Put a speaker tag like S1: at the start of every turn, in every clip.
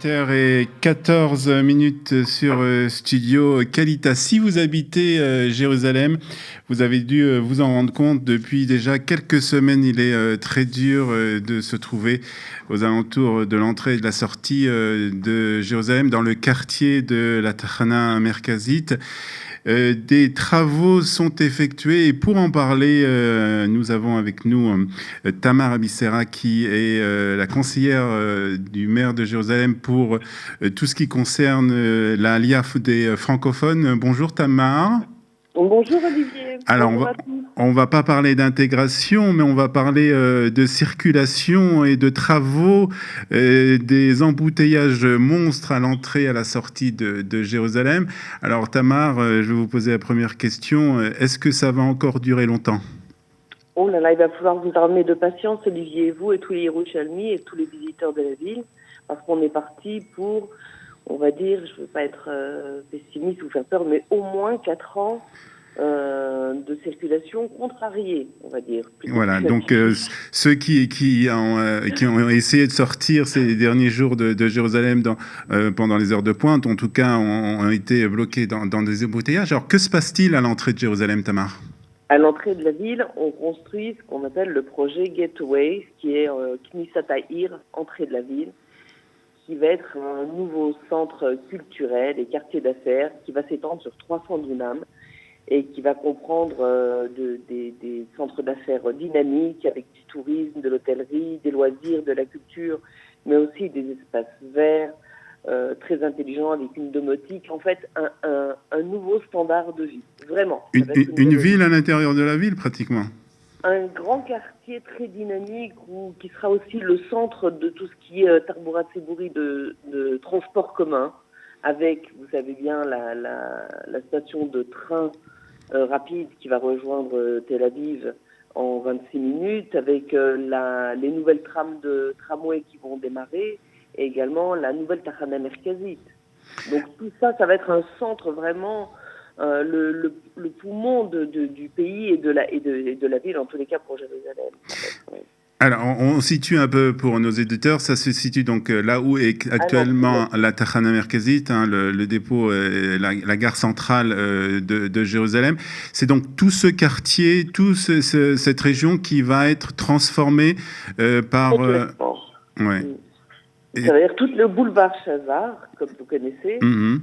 S1: 8h14 sur Studio Qualitas. Si vous habitez Jérusalem, vous avez dû vous en rendre compte depuis déjà quelques semaines. Il est très dur de se trouver aux alentours de l'entrée et de la sortie de Jérusalem, dans le quartier de la Tachana Merkazit. Des travaux sont effectués et pour en parler, nous avons avec nous Tamar Abissera qui est la conseillère du maire de Jérusalem pour tout ce qui concerne la LIAF des francophones. Bonjour Tamar.
S2: Bonjour Olivier.
S1: Alors on va pas parler d'intégration, mais on va parler de circulation et de travaux, des embouteillages monstres à l'entrée et à la sortie de Jérusalem. Alors Tamar, je vais vous poser la première question. Est-ce que ça va encore durer longtemps ?
S2: Oh là là, il va falloir vous armer de patience, Olivier, vous et tous les Yerushalmi et tous les visiteurs de la ville, parce qu'on est parti pour, on va dire, je ne veux pas être pessimiste ou faire peur, mais au moins 4 ans de circulation contrariée, on va dire.
S1: Voilà, donc ceux qui ont essayé de sortir ces derniers jours de Jérusalem pendant les heures de pointe, en tout cas, ont été bloqués dans des embouteillages. Alors, que se passe-t-il à l'entrée de Jérusalem, Tamar ?
S2: À l'entrée de la ville, on construit ce qu'on appelle le projet Gateway, qui est Knisat Ha'ir, entrée de la ville, qui va être un nouveau centre culturel et quartier d'affaires qui va s'étendre sur 300 dunams et qui va comprendre des centres d'affaires dynamiques avec du tourisme, de l'hôtellerie, des loisirs, de la culture, mais aussi des espaces verts très intelligents avec une domotique. En fait, un nouveau standard de vie, vraiment.
S1: Une ville à l'intérieur de la ville, pratiquement.
S2: Un grand quartier très dynamique qui sera aussi le centre de tout ce qui est Tarbourat Tzibouri de transport commun, avec, vous savez bien, la station de train rapide qui va rejoindre Tel Aviv en 26 minutes, avec les nouvelles trames de tramway qui vont démarrer, et également la nouvelle Tachana Merkazit. Donc tout ça, ça va être un centre vraiment, le poumon du pays et de la ville, en tous les cas pour Jérusalem.
S1: Alors, on situe un peu pour nos éditeurs, ça se situe donc là où est actuellement la Tachana Merkazit, le dépôt, la gare centrale de Jérusalem. C'est donc tout ce quartier, toute cette région qui va être transformée par...
S2: ouais. Ça veut dire tout le boulevard Chazar, comme vous connaissez. Mm-hmm.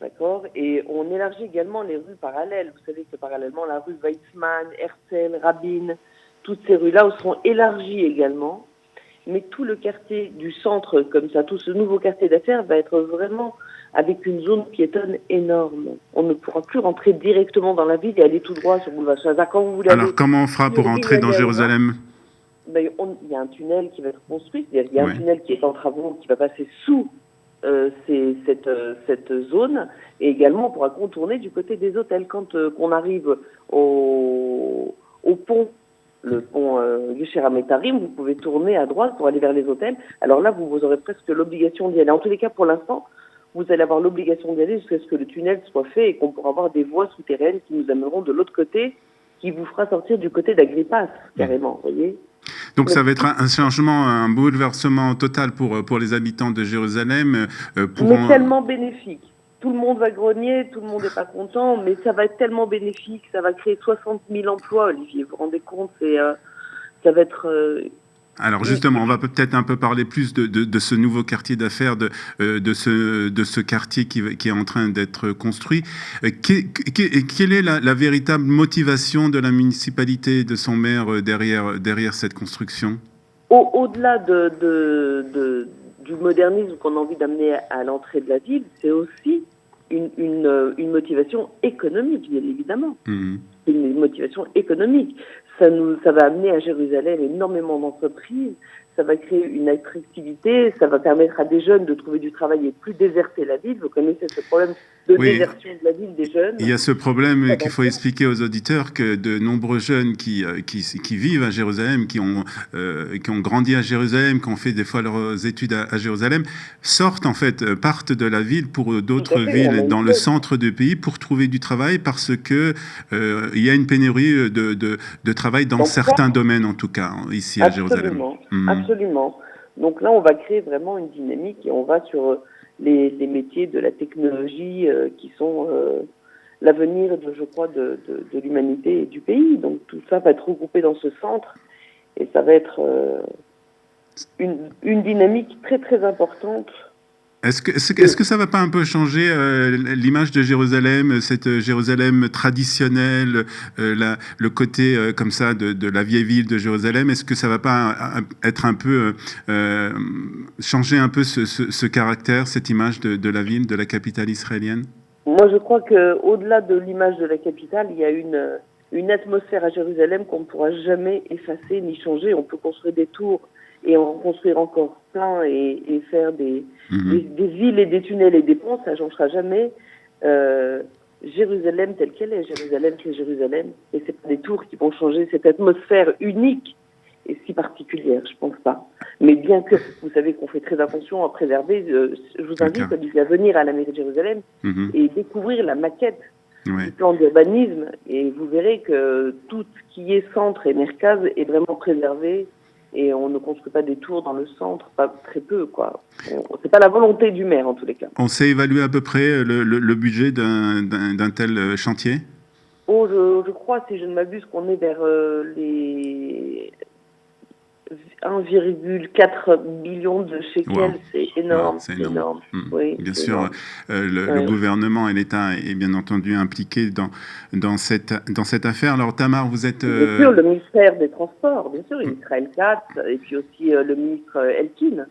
S2: D'accord. Et on élargit également les rues parallèles. Vous savez que parallèlement, la rue Weizmann, Herzl, Rabin, toutes ces rues-là seront élargies également. Mais tout le quartier du centre, comme ça, tout ce nouveau quartier d'affaires va être vraiment avec une zone piétonne énorme. On ne pourra plus rentrer directement dans la ville et aller tout droit sur le boulevard Chazar. Quand vous
S1: Alors, comment on fera pour entrer dans Jérusalem ?
S2: Il y a un tunnel qui va être construit, c'est-à-dire qu'il y a un tunnel qui est en travaux, qui va passer sous cette zone, et également on pourra contourner du côté des hôtels. Quand on arrive au pont, le pont Yesher HaMetarim, vous pouvez tourner à droite pour aller vers les hôtels. Alors là, vous aurez presque l'obligation d'y aller. En tous les cas, pour l'instant, vous allez avoir l'obligation d'y aller jusqu'à ce que le tunnel soit fait et qu'on pourra avoir des voies souterraines qui nous amèneront de l'autre côté, qui vous fera sortir du côté d'Agrippas, carrément, vous voyez.
S1: Donc ça va être un changement, un bouleversement total pour les habitants de Jérusalem.
S2: Mais tellement bénéfique. Tout le monde va grogner, tout le monde n'est pas content, mais ça va être tellement bénéfique, ça va créer 60 000 emplois, Olivier. Vous vous rendez compte, ça va être...
S1: Alors justement, on va peut-être un peu parler plus de ce nouveau quartier d'affaires, de ce quartier qui est en train d'être construit. Quelle est la véritable motivation de la municipalité, de son maire derrière cette construction ?
S2: Au-delà du modernisme qu'on a envie d'amener à l'entrée de la ville, c'est aussi une motivation économique, bien évidemment. Mmh. Une motivation économique. Ça va amener à Jérusalem énormément d'entreprises, ça va créer une attractivité, ça va permettre à des jeunes de trouver du travail et de plus déserter la ville. Vous connaissez ce problème de désertion de la ville des jeunes.
S1: Il y a ce problème qu'il faut expliquer aux auditeurs, que de nombreux jeunes qui vivent à Jérusalem, qui ont grandi à Jérusalem, qui ont fait des fois leurs études à Jérusalem, partent de la ville pour d'autres villes dans le centre du pays pour trouver du travail, parce que il y a une pénurie de travail dans certains domaines, en tout cas, ici à Jérusalem.
S2: Absolument. Donc là, on va créer vraiment une dynamique et on va sur les métiers de la technologie qui sont l'avenir, je crois, de l'humanité et du pays. Donc tout ça va être regroupé dans ce centre et ça va être une dynamique très très importante.
S1: Est-ce que ça va pas un peu changer l'image de Jérusalem, cette Jérusalem traditionnelle, le côté comme ça de la vieille ville de Jérusalem? Est-ce que ça va pas être un peu changer un peu ce caractère, cette image de la ville, de la capitale israélienne?
S2: Moi, je crois qu'au-delà de l'image de la capitale, il y a une atmosphère à Jérusalem qu'on ne pourra jamais effacer ni changer. On peut construire des tours et en construire encore plein et faire des villes et des tunnels et des ponts, ça ne changera jamais. Jérusalem telle qu'elle est, Jérusalem c'est Jérusalem, et c'est pas des tours qui vont changer cette atmosphère unique et si particulière, je pense pas. Mais bien que, vous savez qu'on fait très attention à préserver, je vous invite à venir à la mairie de Jérusalem et découvrir la maquette du plan d'urbanisme, et vous verrez que tout ce qui est centre et merkaz est vraiment préservé. Et on ne construit pas des tours dans le centre, pas très peu, quoi. C'est pas la volonté du maire, en tous les cas.
S1: On sait évaluer à peu près le budget d'un tel chantier?
S2: Oh, je crois, si je ne m'abuse, qu'on est vers les 1,4 billion de shekels. Wow. C'est énorme.
S1: Wow, c'est énorme.
S2: Oui,
S1: bien sûr, énorme. Le gouvernement et l'État est bien entendu impliqué dans cette affaire. Alors Tamar, vous êtes...
S2: Bien sûr, le ministère des Transports, bien sûr, Israël Katz, et puis aussi le ministre Elkin.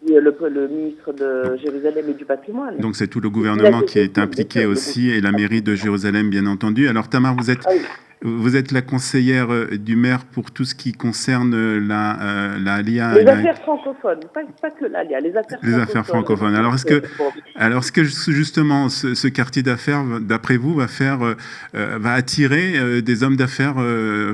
S2: Le ministre de Jérusalem et du patrimoine.
S1: Donc c'est tout le gouvernement qui est impliqué aussi, et la mairie de Jérusalem, bien entendu. Alors Tamar, vous êtes la conseillère du maire pour tout ce qui concerne la Aliyah.
S2: Les affaires francophones, pas que l'Aliyah, les affaires francophones.
S1: Alors est-ce que justement ce quartier d'affaires, d'après vous, va attirer des hommes d'affaires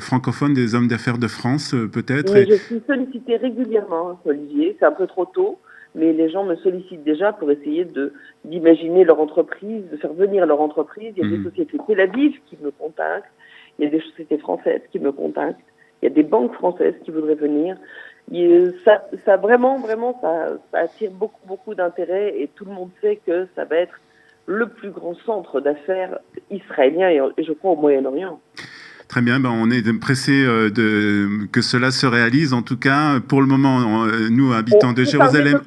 S1: francophones, des hommes d'affaires de France peut-être?
S2: Oui, je suis sollicitée régulièrement, Olivier, c'est un peu trop tôt, mais les gens me sollicitent déjà pour essayer d'imaginer leur entreprise, de faire venir leur entreprise. Il y a des sociétés Tel Aviv qui me contactent. Il y a des sociétés françaises qui me contactent. Il y a des banques françaises qui voudraient venir. Ça vraiment, ça attire beaucoup d'intérêt, et tout le monde sait que ça va être le plus grand centre d'affaires israélien et je crois au Moyen-Orient.
S1: Très bien, on est pressé que cela se réalise. En tout cas, pour le moment, nous, habitants de Jérusalem...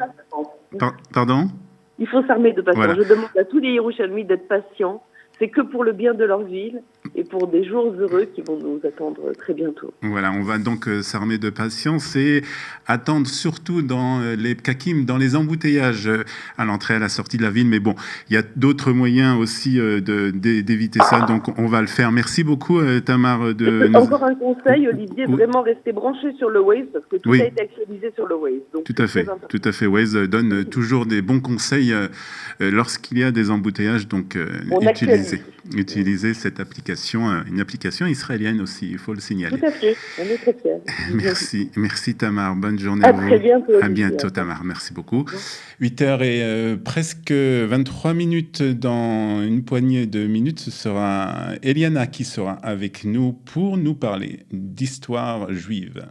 S1: Pardon ?
S2: Il faut s'armer de patience. Voilà. Je demande à tous les Yerushalmites d'être patients. C'est que pour le bien de leur ville et pour des jours heureux qui vont nous attendre très bientôt.
S1: Voilà, on va donc s'armer de patience et attendre surtout dans les pkakim, dans les embouteillages à l'entrée, à la sortie de la ville. Mais bon, il y a d'autres moyens aussi d'éviter ça, donc on va le faire. Merci beaucoup, Tamar.
S2: Encore un conseil, Olivier, vraiment rester branché sur le Waze, parce que tout a été actualisé sur le Waze. Donc
S1: tout à fait. Waze donne toujours des bons conseils lorsqu'il y a des embouteillages, donc utiliser cette application, une application israélienne aussi, il faut le signaler.
S2: Tout à fait, on est très fiers.
S1: Merci Tamar, bonne journée
S2: à vous. Très bientôt.
S1: À bientôt Tamar, merci beaucoup. 8h et presque 23 minutes, dans une poignée de minutes, ce sera Eliana qui sera avec nous pour nous parler d'histoire juive.